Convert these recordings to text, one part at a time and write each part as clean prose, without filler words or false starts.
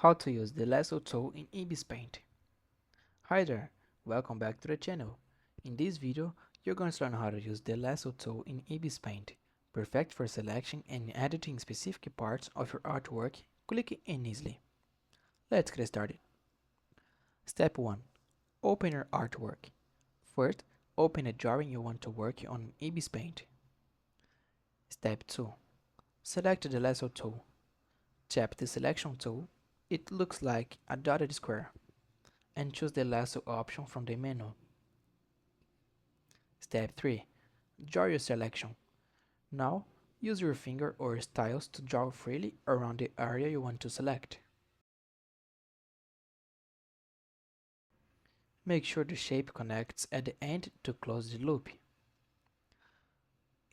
How to use the Lasso tool in IBIS Paint. Hi there, welcome back to the channel. In this video, you're going to learn how to use the Lasso tool in IBIS Paint, perfect for selection and editing specific parts of your artwork quickly and easily. Let's get started. Step 1. Open your artwork. First, open a drawing you want to work on in IBIS Paint. Step 2. Select the Lasso tool. Tap the selection tool. It looks like a dotted square, and choose the lasso option from the menu. Step 3. Draw your selection. Now, use your finger or stylus to draw freely around the area you want to select. Make sure the shape connects at the end to close the loop.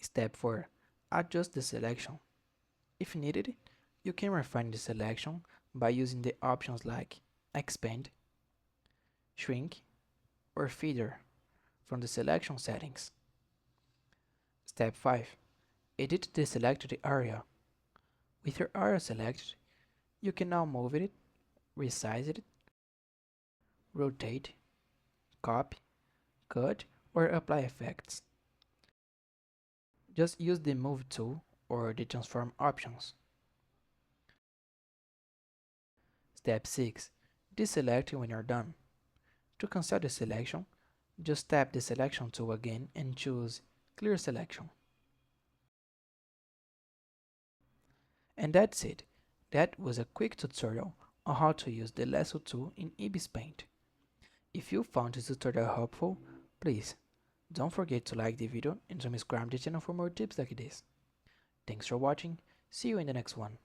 Step 4. Adjust the selection. If needed, you can refine the selection by using the options like Expand, Shrink, or Feather from the selection settings. Step 5. Edit the selected area. With your area selected, you can now move it, resize it, rotate, copy, cut, or apply effects. Just use the Move tool or the Transform options. Step 6. Deselect when you're done. To cancel the selection, just tap the Selection tool again and choose Clear Selection. And that's it. That was a quick tutorial on how to use the Lasso tool in IBIS Paint. If you found this tutorial helpful, please don't forget to like the video and subscribe to the channel for more tips like this. Thanks for watching, see you in the next one.